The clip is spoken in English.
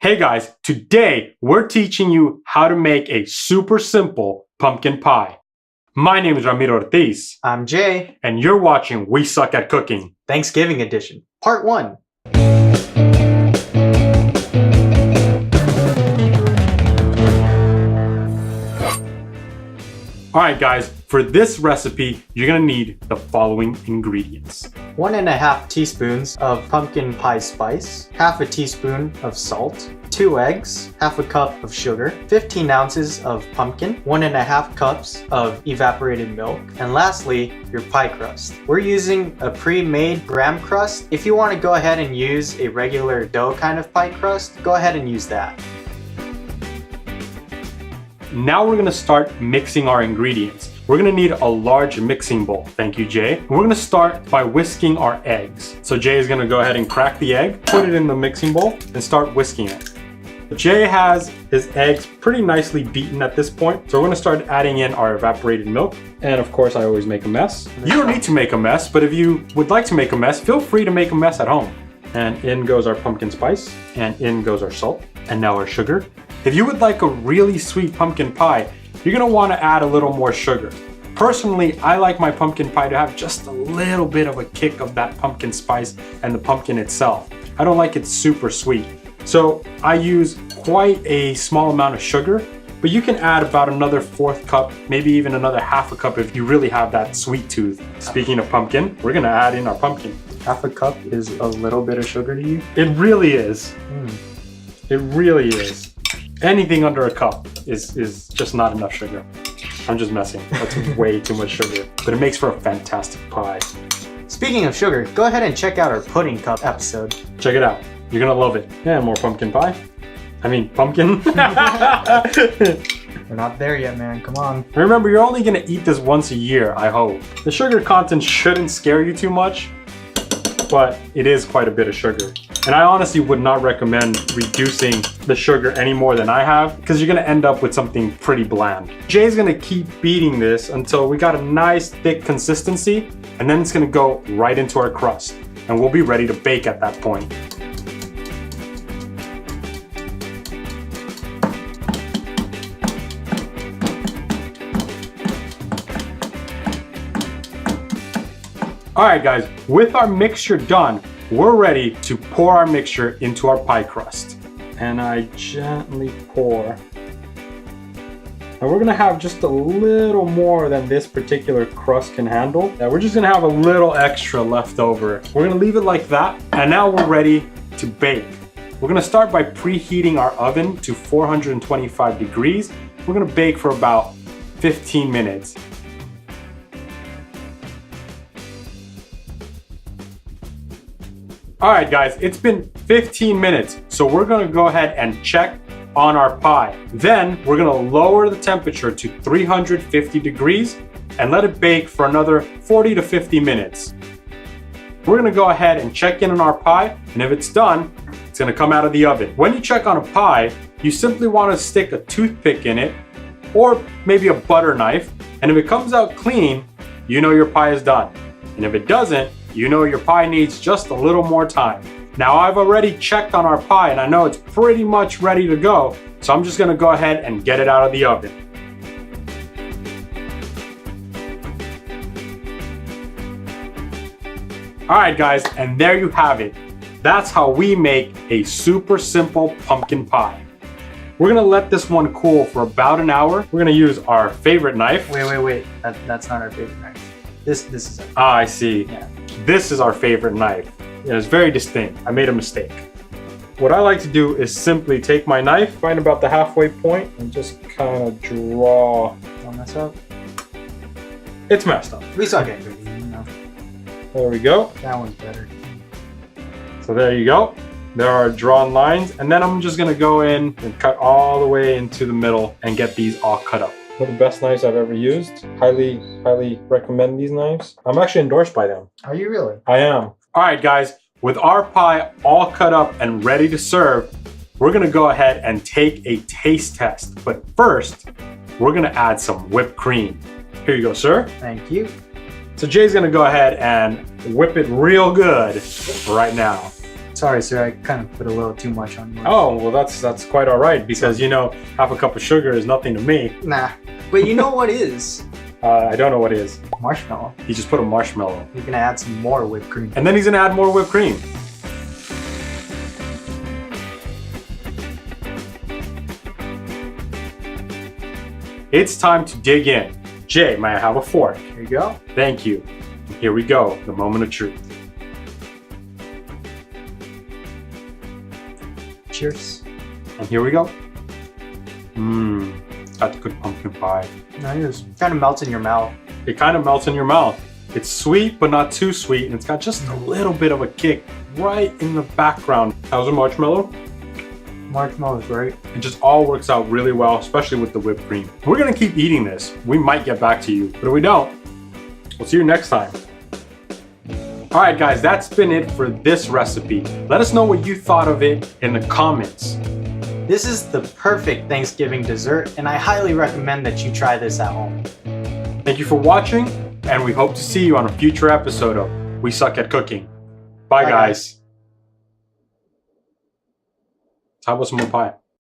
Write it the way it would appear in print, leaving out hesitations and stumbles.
Hey guys, today we're teaching you how to make a super simple pumpkin pie. My name is Ramiro Ortiz. I'm Jay. And you're watching We Suck at Cooking. Thanksgiving edition, part 1. Alright guys, for this recipe, you're gonna need the following ingredients. 1.5 teaspoons of pumpkin pie spice, half a teaspoon of salt, 2 eggs, half a cup of sugar, 15 ounces of pumpkin, 1.5 cups of evaporated milk, and lastly, your pie crust. We're using a pre-made graham crust. If you want to go ahead and use a regular dough kind of pie crust, go ahead and use that. Now we're gonna start mixing our ingredients. We're gonna need a large mixing bowl. Thank you, Jay. We're gonna start by whisking our eggs. So Jay is gonna go ahead and crack the egg, put it in the mixing bowl, and start whisking it. Jay has his eggs pretty nicely beaten at this point. So we're gonna start adding in our evaporated milk. And of course, I always make a mess. You don't need to make a mess, but if you would like to make a mess, feel free to make a mess at home. And in goes our pumpkin spice, and in goes our salt, and now our sugar. If you would like a really sweet pumpkin pie, you're gonna wanna add a little more sugar. Personally, I like my pumpkin pie to have just a little bit of a kick of that pumpkin spice and the pumpkin itself. I don't like it super sweet. So I use quite a small amount of sugar, but you can add about another 1/4 cup, maybe even another 1/2 cup if you really have that sweet tooth. Speaking of pumpkin, we're gonna add in our pumpkin. 1/2 cup is a little bit of sugar to you? It really is. It really is. Anything under a cup is just not enough sugar. I'm just messing. That's way too much sugar, but it makes for a fantastic pie. Speaking of sugar, go ahead and check out our pudding cup episode. Check it out. You're gonna love it. And more pumpkin pie. I mean, pumpkin. We're not there yet, man. Come on. Remember, you're only gonna eat this once a year, I hope. The sugar content shouldn't scare you too much, but it is quite a bit of sugar. And I honestly would not recommend reducing the sugar any more than I have, because you're gonna end up with something pretty bland. Jay's gonna keep beating this until we got a nice thick consistency, and then it's gonna go right into our crust. And we'll be ready to bake at that point. All right guys, with our mixture done, we're ready to pour our mixture into our pie crust. And I gently pour. And we're gonna have just a little more than this particular crust can handle. And we're just gonna have a little extra left over. We're gonna leave it like that. And now we're ready to bake. We're gonna start by preheating our oven to 425 degrees. We're gonna bake for about 15 minutes. All right guys, it's been 15 minutes, so we're gonna go ahead and check on our pie. Then we're gonna lower the temperature to 350 degrees and let it bake for another 40 to 50 minutes. We're gonna go ahead and check in on our pie, and if it's done, it's gonna come out of the oven. When you check on a pie, you simply wanna stick a toothpick in it, or maybe a butter knife, and if it comes out clean, you know your pie is done. And if it doesn't, you know your pie needs just a little more time. Now I've already checked on our pie and I know it's pretty much ready to go, so I'm just gonna go ahead and get it out of the oven. All right guys, and there you have it. That's how we make a super simple pumpkin pie. We're gonna let this one cool for about an hour. We're gonna use our favorite knife. Wait. That's not our favorite knife. This is it. Ah, I see. Yeah. This is our favorite knife. It's very distinct. I made a mistake. What I like to do is simply take my knife, find about the halfway point, and just kind of draw. Don't mess up. It's messed up. We suck at cooking, you know. There we go. That one's better. So there you go. There are drawn lines, and then I'm just gonna go in and cut all the way into the middle and get these all cut up. One of the best knives I've ever used. Highly recommend these knives. I'm actually endorsed by them. Are you really? I am. All right, guys, with our pie all cut up and ready to serve, we're gonna go ahead and take a taste test. But first, we're gonna add some whipped cream. Here you go, sir. Thank you. So Jay's gonna go ahead and whip it real good right now. Sorry, sir, I kind of put a little too much on yours. Oh, well, that's quite all right because, you know, half a cup of sugar is nothing to me. Nah, but you know what is? I don't know what it is. Marshmallow. He just put a marshmallow. You're gonna add some more whipped cream. And then he's gonna add more whipped cream. It's time to dig in. Jay, may I have a fork? Here you go. Thank you. Here we go, the moment of truth. Cheers. And here we go. Mmm, that's good pumpkin pie. Nice. Kind of melts in your mouth. It kind of melts in your mouth. It's sweet, but not too sweet, and it's got just a little bit of a kick right in the background. How's the marshmallow? Marshmallow is great. It just all works out really well, especially with the whipped cream. We're gonna keep eating this. We might get back to you, but if we don't, we'll see you next time. All right, guys, that's been it for this recipe. Let us know what you thought of it in the comments. This is the perfect Thanksgiving dessert, and I highly recommend that you try this at home. Thank you for watching, and we hope to see you on a future episode of We Suck at Cooking. Bye, guys. How about some more pie?